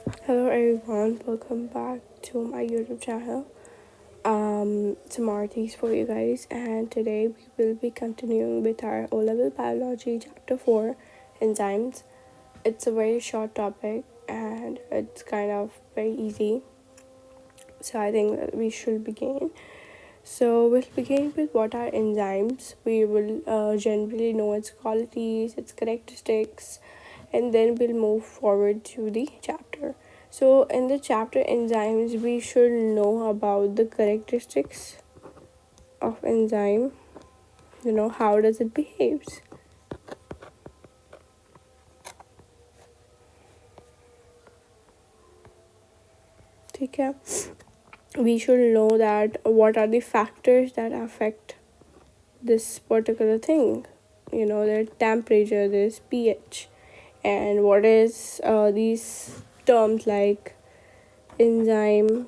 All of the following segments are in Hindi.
Hello everyone, welcome back to my YouTube channel. Some Marthis for you guys, and today we will be continuing with our O level biology chapter 4 enzymes. It's a very short topic and it's kind of very easy, so I think that we should begin. So, we'll begin with what are enzymes. We will generally know its qualities, its characteristics, and then we'll move forward to the chapter. So, in the chapter enzymes, we should know about the characteristics of enzyme. How does it behaves. Okay. We should know that what are the factors that affect this particular thing. The temperature, this pH, and what is these terms like enzyme,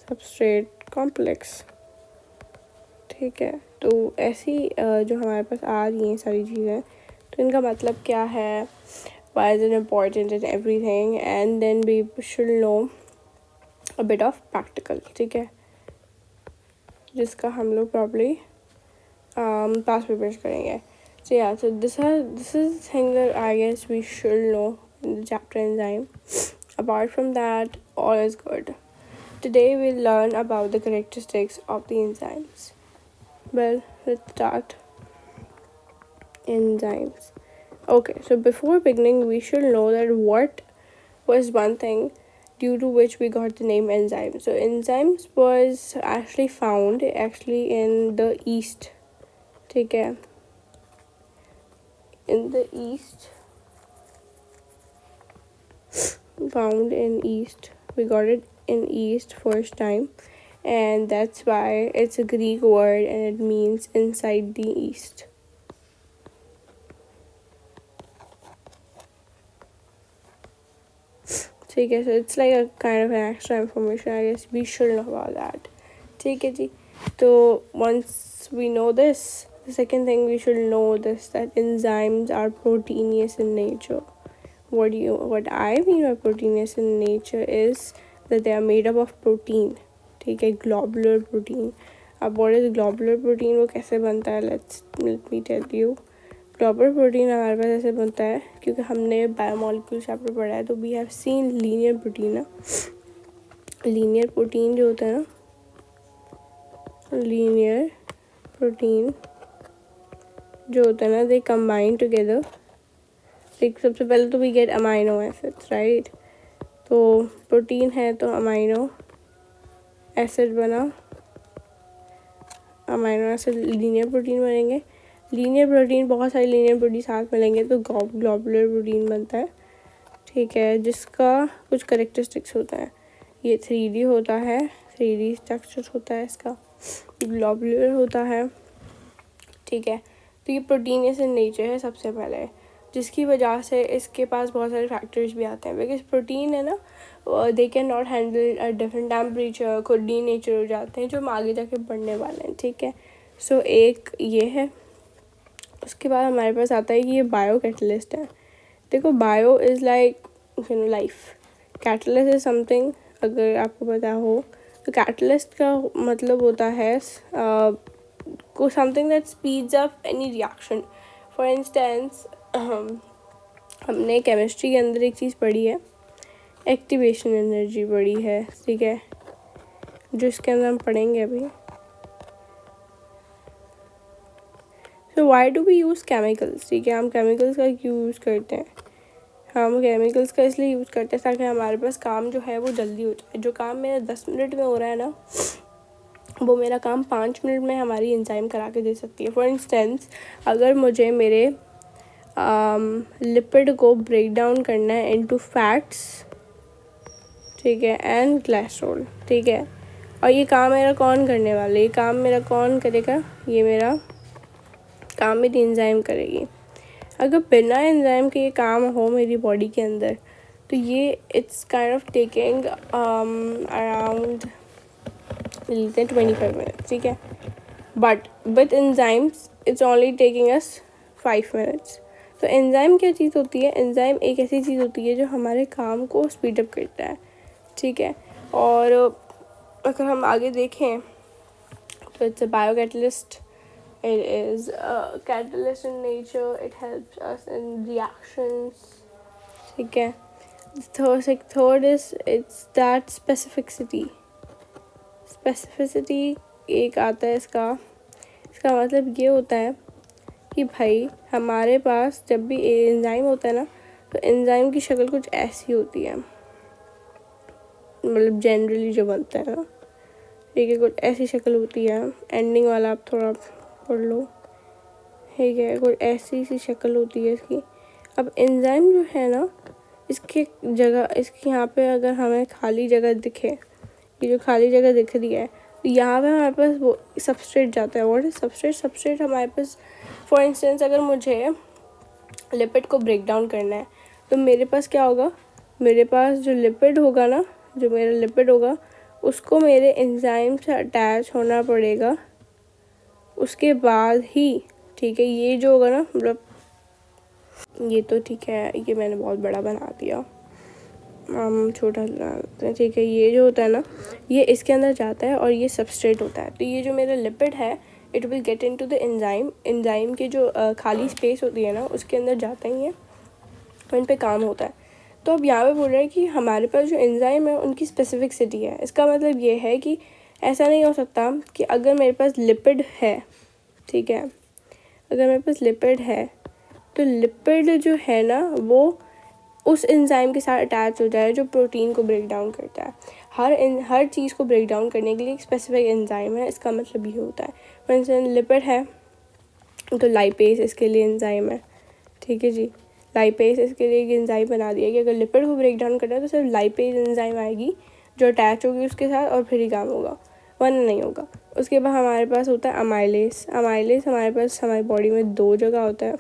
substrate complex. ठीक है, तो ऐसी जो हमारे पास आ रही हैं सारी चीज़ें, तो इनका मतलब क्या है, why is it important and everything, and then we should know a bit of practical. ठीक है, जिसका हम लोग प्रॉब्ली पास पेपर्स करेंगे. So yeah, so this is the thing that I guess we should know in the chapter enzyme. Apart from that, all is good. Today we'll learn about the characteristics of the enzymes. Well, let's start. Enzymes. Okay, so before beginning, we should know that what was one thing due to which we got the name enzyme. So enzymes was actually found in the East. ठीक है, in the East, found in East. We got it in East first time, and that's why it's a Greek word and it means inside the East. ठीक है, so it's like a kind of an extra information. I guess we should know about that. ठीक है जी, तो once we know this, the second thing we should know this, that enzymes are proteinous in nature. What I mean by proteinous in nature is that they are made up of protein. ठीक है, globular protein. अब what is globular protein, वो कैसे बनता है, let me tell you. Globular protein हमारे पास ऐसे बनता है क्योंकि हमने बायोमोलिक्यूल चैप्टर पढ़ा है, तो we have seen linear protein ना. लीनियर प्रोटीन जो होता है ना, लीनियर प्रोटीन जो होता है ना, दे कंबाइन टुगेदर. सबसे पहले तो we get amino acids, right. तो प्रोटीन है तो अमाइनो एसिड बना, अमाइनो एसिड लीनियर प्रोटीन बनेंगे. लीनियर प्रोटीन, बहुत सारे लीनियर प्रोटीन साथ मिलेंगे तो ग्लोबुलर प्रोटीन बनता है. ठीक है, जिसका कुछ करेक्टरिस्टिक्स होता है. ये 3D होता है, 3D स्ट्रक्चर होता है इसका, ग्लोबुलर होता है. ठीक है, तो ये प्रोटीनियस इन नेचर है सबसे पहले, जिसकी वजह से इसके पास बहुत सारे फैक्टर्स भी आते हैं. बिकॉज प्रोटीन है ना, they can not handle a different temperature, खुद डी नेचर हो जाते हैं, जो हम आगे जाके पढ़ने वाले हैं. ठीक है, सो एक ये है. उसके बाद हमारे पास आता है कि ये बायो कैटलिस्ट है. देखो, bio is like life, catalyst is something, अगर आपको पता हो तो कैटलिस्ट का मतलब होता है को something that speeds up any reaction. For instance, हमने केमिस्ट्री के अंदर एक चीज़ पढ़ी है, एक्टिवेशन एनर्जी पढ़ी है. ठीक है, जो इसके अंदर हम पढ़ेंगे अभी. तो why do we use chemicals. ठीक है, हम केमिकल्स का क्यों यूज़ करते हैं. हम केमिकल्स का इसलिए यूज़ करते हैं ताकि हमारे पास काम जो है वो जल्दी हो जाए. जो काम मेरा 10 मिनट में हो रहा है ना, वो मेरा काम 5 मिनट में हमारी एंजाइम करा के दे सकती है. फॉर इंस्टेंस, अगर मुझे मेरे लिपिड को ब्रेक डाउन करना है इनटू फैट्स, ठीक है, एंड ग्लाइसरॉल. ठीक है, और ये काम मेरा कौन करने वाला है, ये काम मेरा कौन करेगा, ये मेरा काम मेरी एंजाइम करेगी. अगर बिना एंजाइम के ये काम हो मेरी बॉडी के अंदर, तो ये it's kind of taking around 25 minutes. ठीक है, but with enzymes it's only taking us 5 minutes. तो एंजाइम क्या चीज़ होती है? एंजाइम एक ऐसी चीज़ होती है जो हमारे काम को स्पीड अप करता है, ठीक है। और अगर हम आगे देखें तो it's a bio catalyst, it is a catalyst in nature, it helps us in reactions, ठीक है। Third is it's that specificity एक आता है इसका मतलब ये होता है कि भाई हमारे पास जब भी एंजाइम होता है ना, तो एंजाइम की शक्ल कुछ ऐसी होती है, मतलब जनरली जो बनता है ना, ठीक है, कुछ ऐसी शक्ल होती है। एंडिंग वाला आप थोड़ा पढ़ लो, ठीक है, कुछ ऐसी सी शक्ल होती है इसकी। अब एंजाइम जो है ना, इसके यहाँ पे अगर हमें खाली जगह दिखे, ये जो खाली जगह दिख रही है, तो यहाँ पे हमारे पास वो सबस्ट्रेट जाता है। व्हाट इज सबस्ट्रेट हमारे पास, फॉर इंस्टेंस अगर मुझे लिपिड को ब्रेक डाउन करना है, तो मेरे पास क्या होगा, मेरे पास जो लिपिड होगा ना, जो मेरा लिपिड होगा, उसको मेरे एंजाइम से अटैच होना पड़ेगा, उसके बाद ही, ठीक है, ये जो होगा ना, मतलब ये तो ठीक है, ये मैंने बहुत बड़ा बना दिया, हम छोटा बना देते हैं, ठीक है। ये जो होता है ना, ये इसके अंदर जाता है और ये सबस्ट्रेट होता है। तो ये जो मेरा लिपिड है, it will get into the enzyme के जो खाली स्पेस होती है ना, उसके अंदर जाता ही है और इन पे काम होता है। तो अब यहाँ पे बोल रहे हैं कि हमारे पास जो एंजाइम है उनकी स्पेसिफिसिटी है। इसका मतलब ये है कि ऐसा नहीं हो सकता कि अगर मेरे पास लिपिड है, ठीक है, अगर मेरे पास लिपिड है, तो लिपिड जो है ना वो उस एंजाइम के साथ अटैच हो जाए जो प्रोटीन को ब्रेक डाउन करता है। हर चीज़ को ब्रेक डाउन करने के लिए एक स्पेसिफिक एंजाइम है, इसका मतलब ये होता है। फॉर इंस्टेंस लिपिड है तो लाइपेज इसके लिए एंजाइम है, ठीक है जी। लाइपेज इसके लिए एक एंजाइम बना दिया कि अगर लिपिड को ब्रेक डाउन करना है तो सिर्फ लाइपेज एंजाइम आएगी जो अटैच होगी उसके साथ, और फिर ही काम होगा, वरना नहीं होगा। उसके बाद हमारे पास होता है अमाइलेज। हमारे पास हमारी बॉडी में 2 जगह होता है,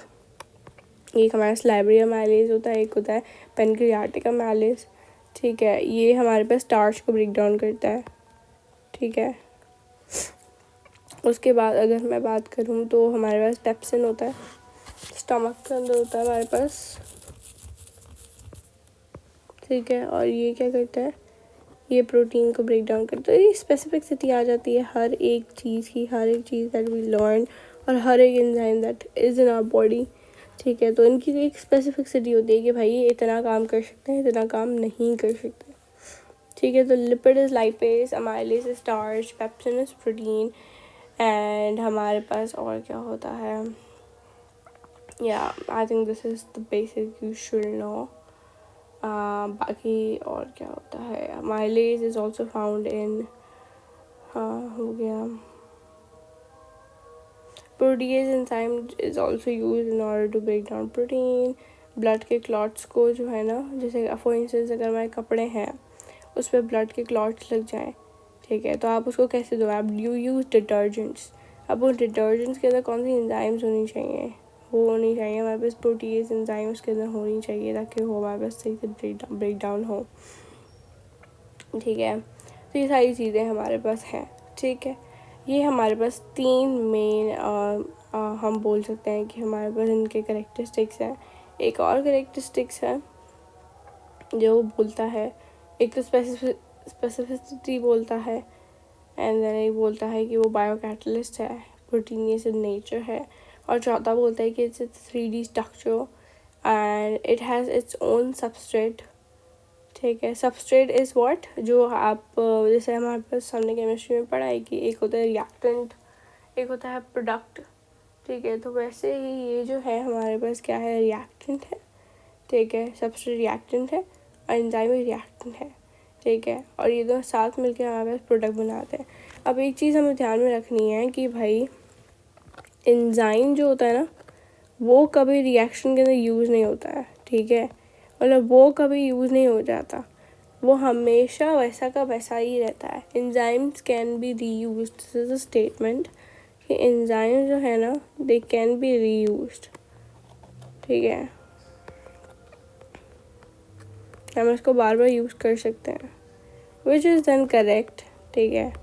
एक हमारा स्लाइवरी अमाइलेज होता है, एक होता है पेनक्रियाटिक अमाइलेज, ठीक है। ये हमारे पास स्टार्च को ब्रेक डाउन करता है, ठीक है। उसके बाद अगर मैं बात करूँ तो हमारे पास पेप्सिन होता है, स्टमक के अंदर होता है हमारे पास, ठीक है। और ये क्या करता है, ये प्रोटीन को ब्रेक डाउन करता है। तो ये स्पेसिफिसिटी आ जाती है हर एक चीज़ की, हर एक चीज़ दैट वी लर्न, और हर एक enzyme that is in our body, ठीक है। तो इनकी एक स्पेसिफिसिटी होती है कि भाई ये इतना काम कर सकते हैं, इतना काम नहीं कर सकते, ठीक है। तो lipid is lipase, amylase is starch, pepsin is protein, and हमारे पास और क्या होता है, या I think this is the basic you should know. बाकी और क्या होता है, amylase is also found in, हाँ हो गया। Protease enzyme is also use in order to break down protein. Blood के क्लॉट्स को जो है ना, जैसे फॉर इंस्टेंस अगर हमारे कपड़े हैं उस पर ब्लड के क्लॉट्स लग जाएं, ठीक है, तो आप उसको कैसे दो, आप यू यूज़ डिटर्जेंट्स। अब वो डिटर्जेंट्स के अंदर कौन सी एंजाइम्स होनी चाहिए, वो होनी चाहिए हमारे पास प्रोटीएज एंजाइम उसके अंदर होनी चाहिए, ताकि वो हमारे पास सही से ब्रेक डाउन हो, ठीक है। तो ये सारी चीज़ें हमारे पास हैं, ठीक है। ये हमारे पास 3 मेन हम बोल सकते हैं कि हमारे पास इनके करेक्टरिस्टिक्स हैं। एक और करेक्टरिस्टिक्स है जो बोलता है, एक तो स्पेसिफिसिटी बोलता है, एंड देन एक बोलता है कि वो बायो कैटलिस्ट है, प्रोटीनियस इन नेचर है, और चौथा बोलता है कि it's 3D structure and it has its own substrate, ठीक है। सबस्ट्रेट इज़ व्हाट, जो आप जैसे हमारे पास हमने केमिस्ट्री में पढ़ा है कि एक होता है रिएक्टेंट, एक होता है प्रोडक्ट, ठीक है। तो वैसे ही ये जो है हमारे पास क्या है, रिएक्टेंट है, ठीक है। सबस्ट्रेट रिएक्टेंट है और एंजाइम रिएक्टेंट है, ठीक है। और ये दोनों साथ मिलकर हमारे पास प्रोडक्ट बनाते हैं। अब एक चीज़ हमें ध्यान में रखनी है कि भाई एंजाइम जो होता है ना, वो कभी रिएक्शन के अंदर यूज़ नहीं होता है, ठीक है, मतलब वो कभी यूज़ नहीं हो जाता, वो हमेशा वैसा का वैसा ही रहता है। Enzymes can be reused, this is a statement कि एंजाइम जो है ना, दे कैन बी रीयूज्ड, ठीक है, हम इसको बार बार यूज़ कर सकते हैं, विच इज़ देन करेक्ट, ठीक है।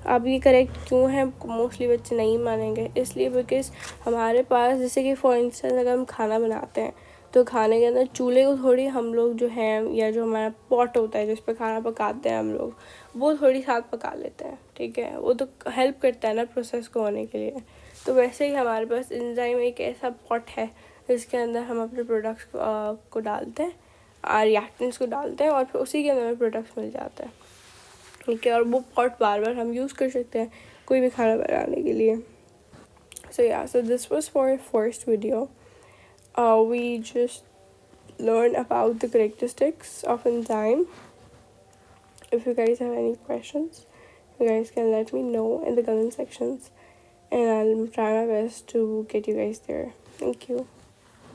अब ये करेक्ट क्यों है, मोस्टली बच्चे नहीं मानेंगे, इसलिए बिकॉज हमारे पास जैसे कि फॉर इंस्टेंस अगर हम खाना बनाते हैं तो खाने के अंदर चूल्हे को थोड़ी हम लोग जो है, या जो हमारा पॉट होता है जिस पर खाना पकाते हैं हम लोग, वो थोड़ी साथ पका लेते हैं, ठीक है, वो तो हेल्प करता है ना प्रोसेस को होने के लिए। तो वैसे ही हमारे पास एंजाइम एक ऐसा पॉट है जिसके अंदर हम अपने प्रोडक्ट्स को डालते हैं, रिएक्टेंट्स को डालते हैं, और फिर उसी के अंदर हमें प्रोडक्ट्स मिल जाता है, ठीक है, और वो पॉट बार बार हम यूज़ कर सकते हैं कोई भी खाना बनाने के लिए। So yeah, so this was for our first video. We just learned about the characteristics of enzyme. If you guys have any questions, you guys can let me know in the comment sections, and I'll try my best to get you guys there. Thank you.